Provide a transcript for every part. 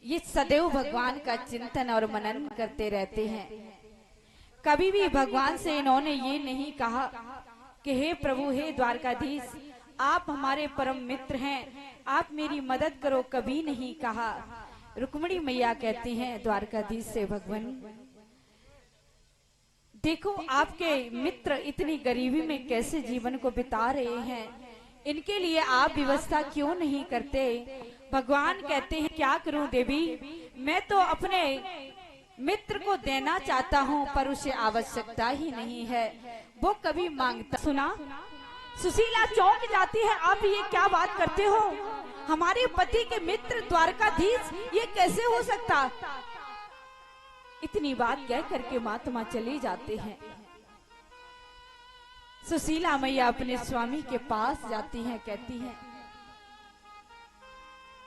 ये सदैव भगवान का चिंतन और मनन करते रहते हैं। कभी भी भगवान से इन्होंने ये नहीं कहा कि हे प्रभु, हे द्वारकाधीश, आप हमारे परम मित्र हैं, आप मेरी मदद करो, कभी नहीं कहा। रुक्मिणी मैया कहती हैं द्वारकाधीश से, भगवान देखो आपके मित्र इतनी गरीबी में कैसे जीवन को बिता रहे हैं, इनके लिए आप व्यवस्था क्यों नहीं करते। भगवान कहते हैं क्या करूं देवी, मैं तो अपने मित्र को देना चाहता हूं पर उसे आवश्यकता ही नहीं है, वो कभी मांगता। सुना, सुशीला चौंक जाती है, आप ये क्या बात करते हो, हमारे पति के मित्र द्वारकाधीश, ये कैसे हो सकता। इतनी बात कह करके महात्मा चले जाते हैं। सुशीला मैया अपने स्वामी के पास जाती हैं, कहती हैं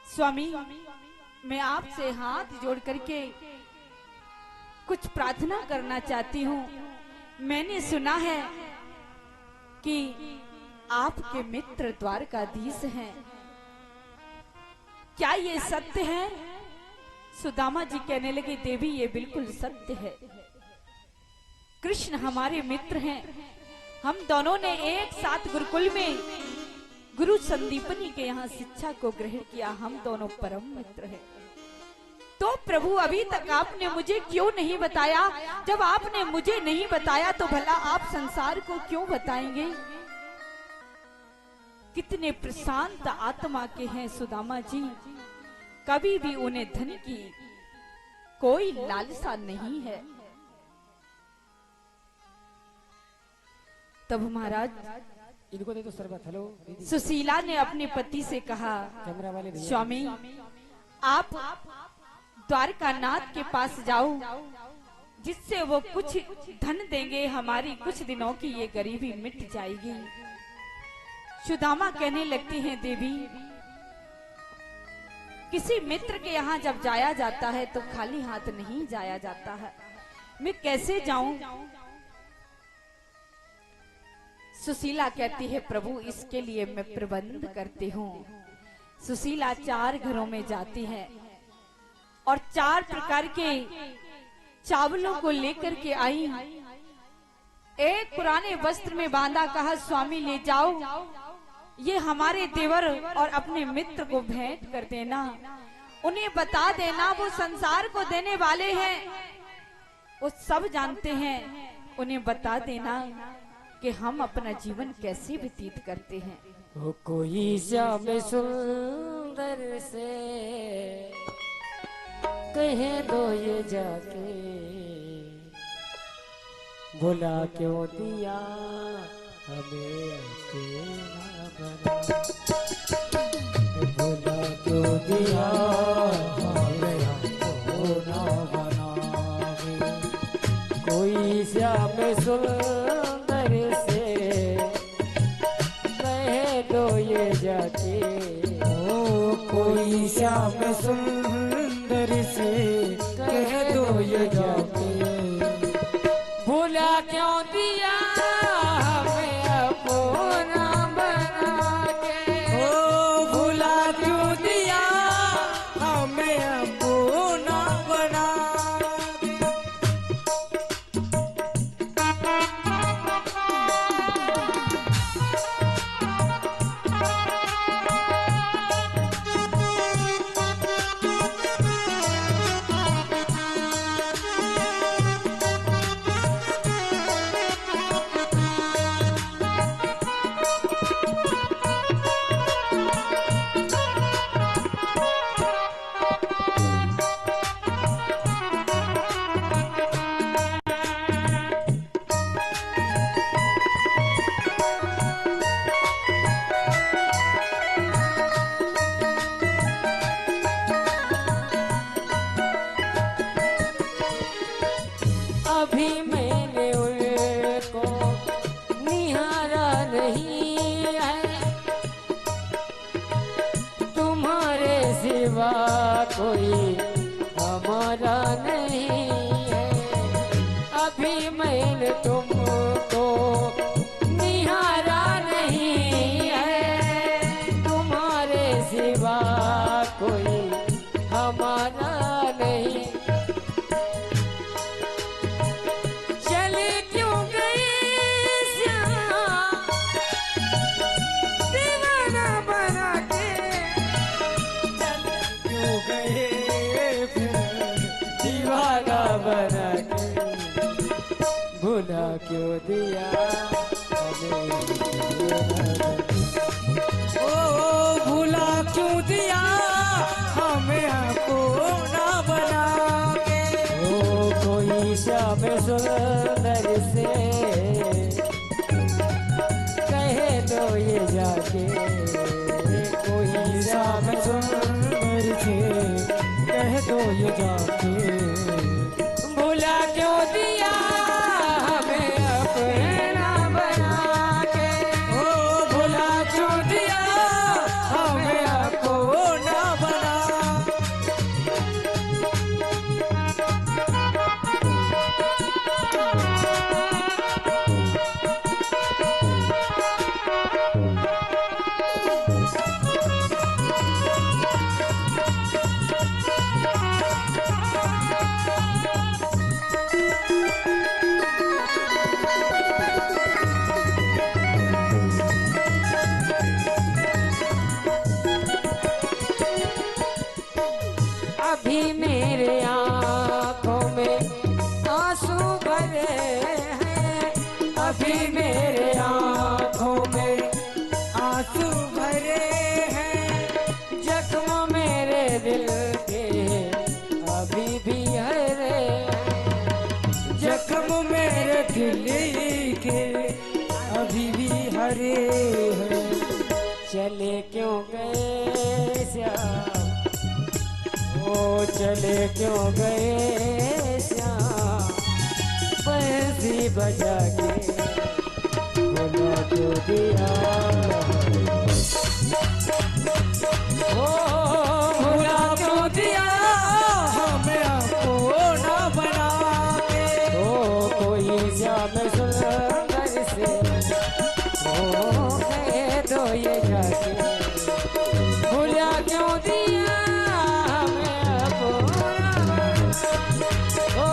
स्वामी, मैं आपसे हाथ जोड़ करके कुछ प्रार्थना करना चाहती हूँ। मैंने सुना है कि आपके मित्र द्वारकाधीश हैं, क्या ये सत्य है। सुदामा जी कहने लगे, देवी ये बिल्कुल सत्य है, कृष्ण हमारे मित्र हैं, हम दोनों ने एक साथ गुरुकुल में गुरु संदीपनी के यहाँ शिक्षा को ग्रहण किया, हम दोनों परम मित्र हैं। तो प्रभु अभी तक आपने मुझे क्यों नहीं बताया, जब आपने मुझे नहीं बताया तो भला आप संसार को क्यों बताएंगे। कितने प्रशांत आत्मा के हैं सुदामा जी, कभी भी उन्हें धन की कोई लालसा नहीं है। तब महाराज इनको दे दो शरबत। हेलो, सुशीला ने अपने पति से कहा, स्वामी आप द्वारकानाथ के पास जाओ, जिससे वो कुछ धन देंगे, हमारी कुछ दिनों की ये गरीबी मिट जाएगी। सुदामा कहने लगती हैं, देवी किसी मित्र के यहाँ जब जाया जाता है तो खाली हाथ नहीं जाया जाता है, मैं कैसे जाऊं। सुशीला कहती है, प्रभु इसके लिए मैं प्रबंध करती हूँ। सुशीला 4 घरों में जाती है और 4 प्रकार के चावलों को लेकर के आई। एक पुराने वस्त्र में बांधा, कहा स्वामी ले जाओ, ये हमारे देवर और अपने मित्र को भेंट कर देना, उन्हें बता देना वो संसार को देने वाले हैं, वो सब जानते हैं, उन्हें बता देना कि हम अपना जीवन कैसे व्यतीत करते हैं। वो कोई श्याम सुंदर से कह दो ये जाके, भुला क्यों दिया हमें ऐसे ना बना, भुला क्यों दिया हमें ऐसे ना बना। कोई श्याम सुंदर से कह दो ये जाके, ओ कोई श्याम सुंदर से कह दो ये जाके, भुला क्यों दिया हमें अपना बना के, ओ भुला क्यों दिया हमें अपना बना के। अभी मैंने उनको निहारा नहीं है, तुम्हारे सिवा कोई हमारा नहीं है। अभी मैंने तुमको निहारा नहीं है, तुम्हारे सिवा कोई हमारा नहीं। चले क्यों गए श्याम दीवाना बना के, चले क्यों गए फिर दीवाना बना के, भुला क्यों दिया भूला क्यों दिया हमें अपना बना के। ओ कोई श्याम सुंदर से कहे दो ये जाके, कोई श्याम सुंदर से कह दो ये जाके, भुला क्यों दिया हमें अपना बना के। ओ भूला क्यों दिया हमें अपना बना। अभी मेरे आंखों में आंसू भरे हैं, अभी मेरे आंखों में आंसू भरे हैं, जख्म मेरे दिल के अभी भी हरे हैं। जख्म मेरे दिल के अभी भी हरे हैं। चले क्यों गए श्याम, ओ चले क्यों गए श्याम, बंसी बजा के भुला क्यों दिया। ओ भूला क्यों दिया हमें अपना बना के। ओ कोई श्याम सुंदर से ओ कह दो ये जाके, भुला क्यों दिया हमें अपना। ओ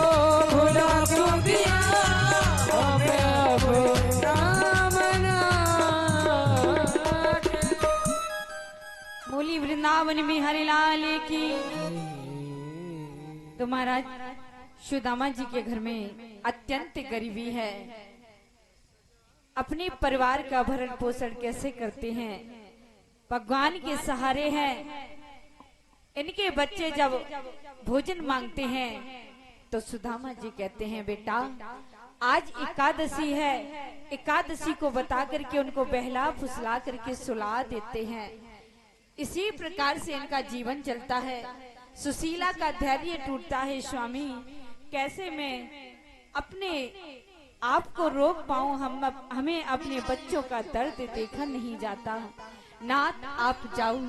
भुला क्यों दिया हमें अपना बना के। बोली वृंदावन में हरि लाल की। तो महाराज सुदामा जी के घर में अत्यंत गरीबी है, अपने परिवार का भरण पोषण कैसे करते हैं, भगवान के सहारे हैं। इनके बच्चे जब भोजन मांगते हैं तो सुदामा जी कहते हैं बेटा आज एकादशी है, एकादशी को बता करके उनको बहला फुसला करके सुला देते हैं। इसी प्रकार से इनका जीवन चलता है। सुशीला का धैर्य टूटता है, स्वामी कैसे मैं अपने आप को रोक पाऊं, हमें अपने बच्चों का दर्द देखा नहीं जाता। नाथ आप जाओ,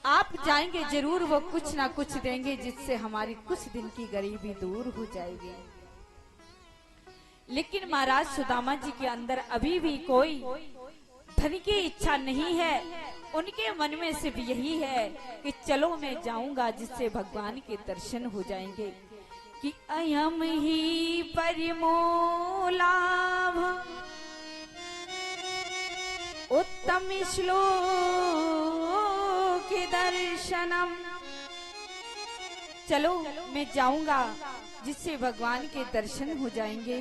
आप जाएंगे जरूर, वो कुछ ना कुछ देंगे जिससे हमारी कुछ दिन की गरीबी दूर हो जाएगी। लेकिन महाराज सुदामा जी के अंदर अभी भी कोई धन की इच्छा नहीं है। उनके मन में सिर्फ यही है कि चलो मैं जाऊंगा जिससे भगवान के दर्शन हो जाएंगे। कि अयम ही परिमो लाभ उत्तम श्लोक दर्शनम। चलो मैं जाऊंगा जिससे भगवान के दर्शन हो जाएंगे।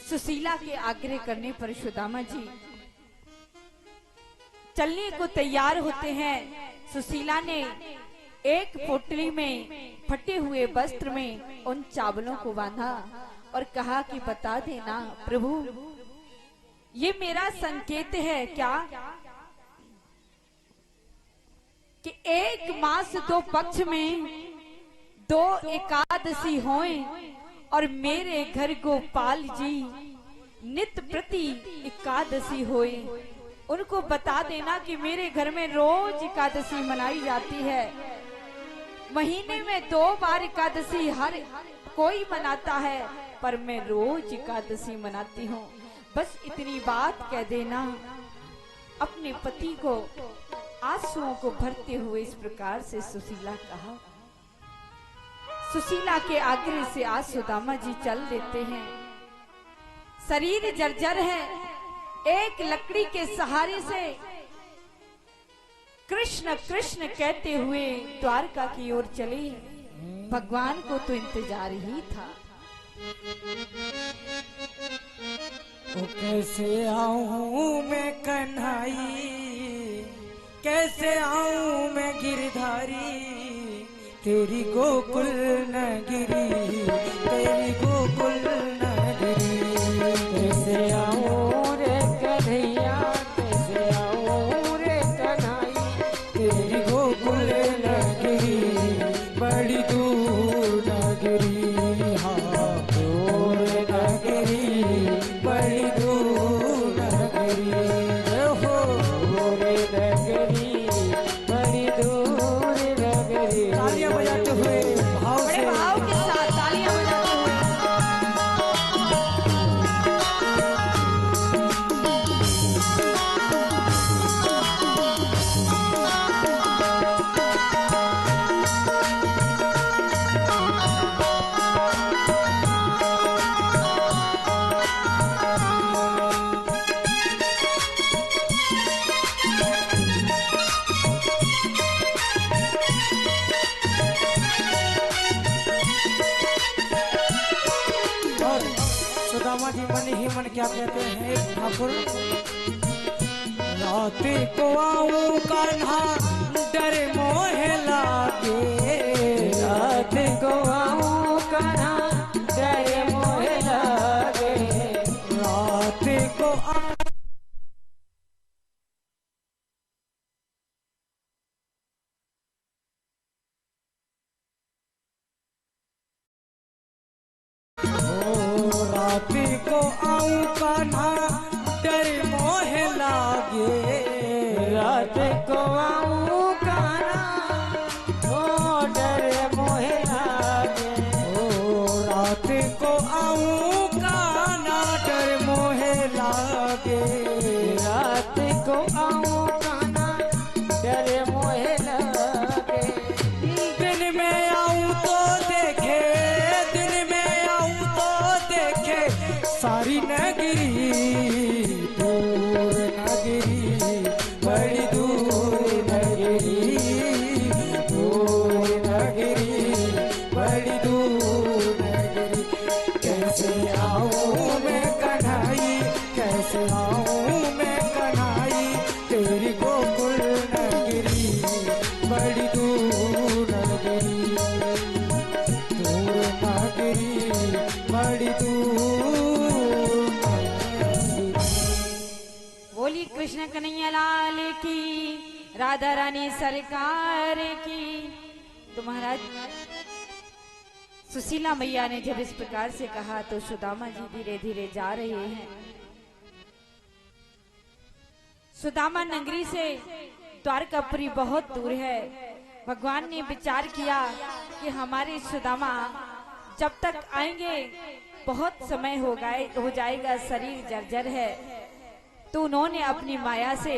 सुशीला के आग्रह करने पर सुदामा जी चलने को तैयार होते हैं। सुशीला ने एक पोटली में फटे हुए वस्त्र में उन चावलों को बांधा और कहा कि बता देना प्रभु, ये मेरा संकेत है क्या कि एक मास दो पक्ष में दो एकादशी होए और मेरे घर गोपाल जी नित्य प्रति एकादशी होए। उनको बता देना कि मेरे घर में रोज एकादशी मनाई जाती है। महीने में 2 बार एकादशी हर कोई मनाता है, पर मैं रोज एकादशी मनाती हूँ। बस इतनी बात कह देना। अपने पति को आंसुओं को भरते हुए इस प्रकार से सुशीला कहा। सुशीला के आग्रह से आज सुदामा जी चल देते हैं। शरीर जर्जर है, एक लकड़ी के सहारे से कृष्ण कृष्ण कहते हुए द्वारका की ओर चले। भगवान को तो इंतजार ही था। ओ कैसे आऊं मैं कन्हाई, कैसे आऊं मैं गिरधारी, तेरी गोकुल नगरी, तेरी गोकुल नगरी। कैसे आऊं रे कन्हैया, कैसे आऊं रे कन्हाई, तेरी गोकुल नगरी, बड़ी दूर नगरी, हाँ दूर नगरी, बड़ी दूर नगरी, हो दूर नगरी, बड़ी दूर नगरी। तालियां बजाते हुए भाव बड़े से भाव के साथ तालियां बजाते हुए और सुदामा जी मन ही मन क्या कहते हैं ठाकुर, रात को आऊं कान्हा डर मोह लागे, रात को आऊं कान्हा डर मोह लागे, रात को रात को आऊं कान्हा डर मोह लागे, रात को आऊं कान्हा ओ डर मोह लागे, ओ रात को आऊं कान्हा डर मोह लागे, रात को आऊं कान्हा डर मोह लागे। दिन में आऊं तो देखे, दिन में आऊं तो देखे सारी नगरी, दूर नगरी, बड़ी दूर नगरी, दूर नगरी, बड़ी दूर नगरी। कैसे आऊं मैं कन्हाई, कैसे आऊं मैं कन्हाई, तेरी गोकुल नगरी, बड़ी दूर नगरी, दूर नगरी, बड़ी दूर नगरी। बोली कृष्ण कन्हैया लाल की, राधा रानी सरकार की। तो महाराज सुशीला मैया ने जब इस प्रकार से कहा तो सुदामा जी धीरे धीरे जा रहे हैं। सुदामा नगरी से द्वारकापुरी बहुत दूर है। भगवान ने विचार किया कि हमारे सुदामा जब तक आएंगे बहुत समय हो जाएगा, शरीर जर्जर है। तो उन्होंने अपनी माया से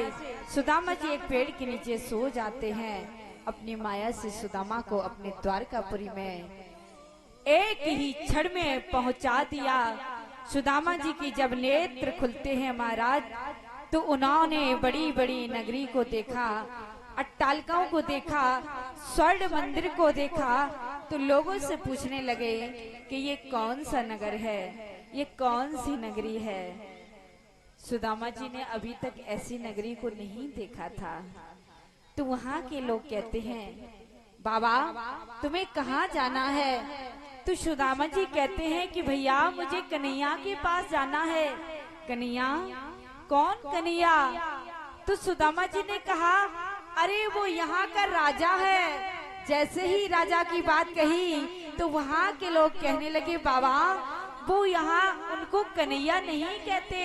सुदामा जी एक पेड़ के नीचे सो जाते हैं। अपनी माया से सुदामा को अपने द्वारकापुरी में एक ही क्षण में पहुंचा दिया। सुदामा जी की जब नेत्र खुलते हैं महाराज, तो उन्होंने बड़ी बड़ी नगरी को देखा, अट्टालिकाओं को देखा, स्वर्ण मंदिर को देखा। तो लोगों से पूछने लगे कि ये कौन सा नगर है, ये कौन सी नगरी है। सुदामा जी ने अभी तक ऐसी नगरी को नहीं देखा था। तो वहां के लोग कहते हैं, बाबा तुम्हें कहाँ जाना है। तो सुदामा जी कहते हैं कि भैया मुझे कन्हैया के पास जाना है। कन्हैया? कौन कन्हैया? तो सुदामा जी ने कहा, अरे वो यहाँ का राजा है। जैसे ही राजा की बात कही तो वहाँ के लोग कहने लगे, बाबा वो यहाँ उनको कन्हैया नहीं कहते,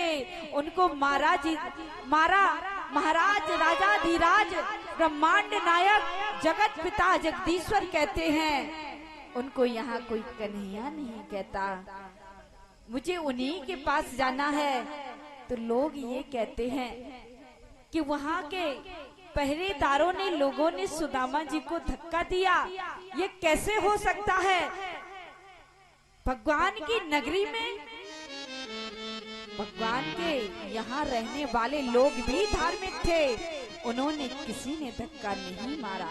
उनको महाराज राजाधिराज ब्रह्मांड नायक जगत पिता जगदीश्वर कहते हैं। उनको यहाँ कोई कन्हैया नहीं कहता। मुझे उन्हीं के पास जाना है। तो लोग ये कहते हैं कि वहाँ के पहरेदारों ने, लोगों ने सुदामा जी को धक्का दिया। ये कैसे हो सकता है? भगवान की नगरी में, भगवान के यहाँ रहने वाले लोग भी धार्मिक थे, उन्होंने किसी ने धक्का नहीं मारा।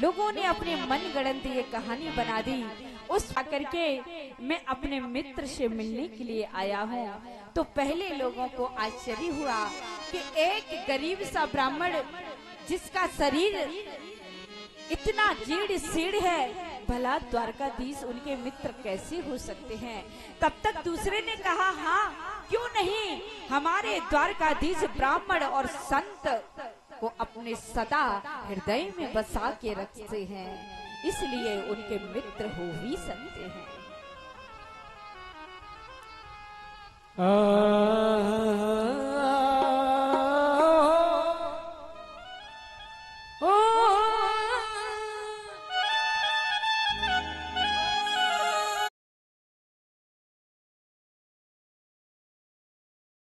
लोगों ने अपने मन गढ़ंत ये कहानी बना दी। उस आकर के मैं अपने मित्र से मिलने के लिए आया हूँ। तो पहले लोगों को आश्चर्य हुआ कि एक गरीब सा ब्राह्मण जिसका शरीर इतना जीर्ण शीर्ण है, भला द्वारकाधीश उनके मित्र कैसे हो सकते हैं? तब तक दूसरे ने कहा, हाँ क्यों नहीं, हमारे द्वारकाधीश ब्राह्मण और संत को अपने सदा हृदय में बसा के रखते हैं, इसलिए उनके मित्र हो ही सकते हैं।